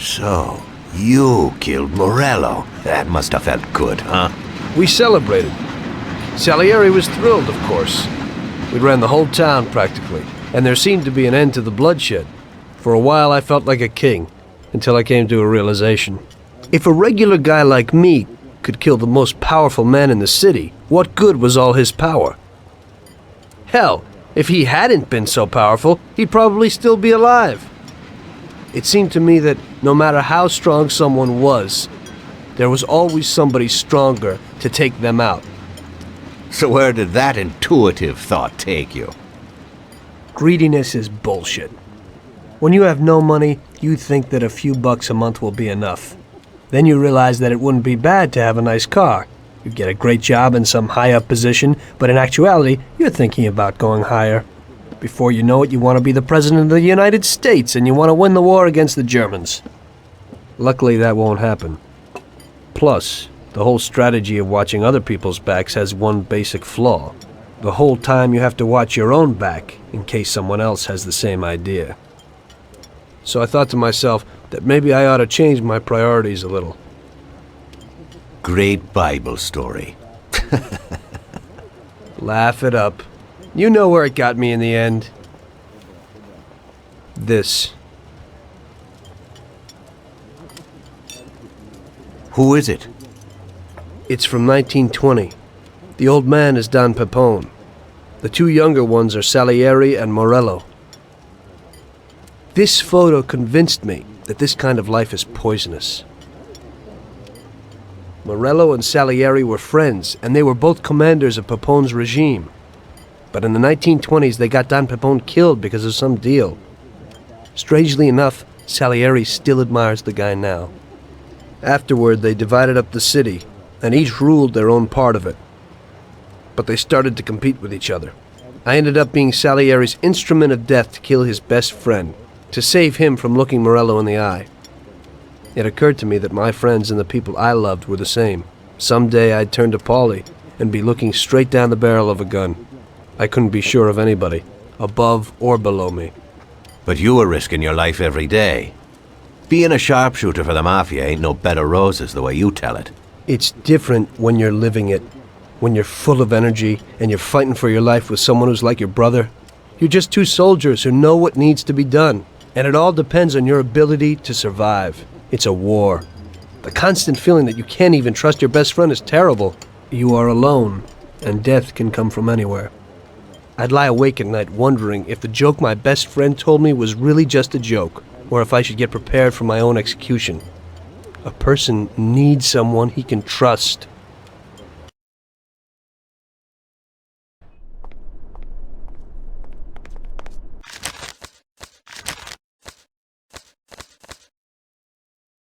So, you killed Morello. That must have felt good, huh? We celebrated. Salieri was thrilled, of course. We ran the whole town, practically, and there seemed to be an end to the bloodshed. For a while, I felt like a king, until I came to a realization. If a regular guy like me could kill the most powerful man in the city, what good was all his power? Hell, if he hadn't been so powerful, he'd probably still be alive. It seemed to me that no matter how strong someone was, there was always somebody stronger to take them out. So where did that intuitive thought take you? Greediness is bullshit. When you have no money, you think that a few bucks a month will be enough. Then you realize that it wouldn't be bad to have a nice car. You get a great job in some high-up position, but in actuality, you're thinking about going higher. Before you know it, you want to be the President of the United States, and you want to win the war against the Germans. Luckily, that won't happen. Plus, the whole strategy of watching other people's backs has one basic flaw. The whole time you have to watch your own back in case someone else has the same idea. So I thought to myself that maybe I ought to change my priorities a little. Great Bible story. Laugh it up. You know where it got me in the end. This. Who is it? It's from 1920. The old man is Don Pepone. The two younger ones are Salieri and Morello. This photo convinced me that this kind of life is poisonous. Morello and Salieri were friends, and they were both commanders of Pepone's regime. But in the 1920s, they got Don Pepone killed because of some deal. Strangely enough, Salieri still admires the guy now. Afterward, they divided up the city, and each ruled their own part of it. But they started to compete with each other. I ended up being Salieri's instrument of death to kill his best friend, to save him from looking Morello in the eye. It occurred to me that my friends and the people I loved were the same. Someday I'd turn to Paulie and be looking straight down the barrel of a gun. I couldn't be sure of anybody, above or below me. But you were risking your life every day. Being a sharpshooter for the Mafia ain't no bed of roses the way you tell it. It's different when you're living it. When you're full of energy and you're fighting for your life with someone who's like your brother. You're just two soldiers who know what needs to be done. And it all depends on your ability to survive. It's a war. The constant feeling that you can't even trust your best friend is terrible. You are alone, and death can come from anywhere. I'd lie awake at night wondering if the joke my best friend told me was really just a joke, or if I should get prepared for my own execution. A person needs someone he can trust.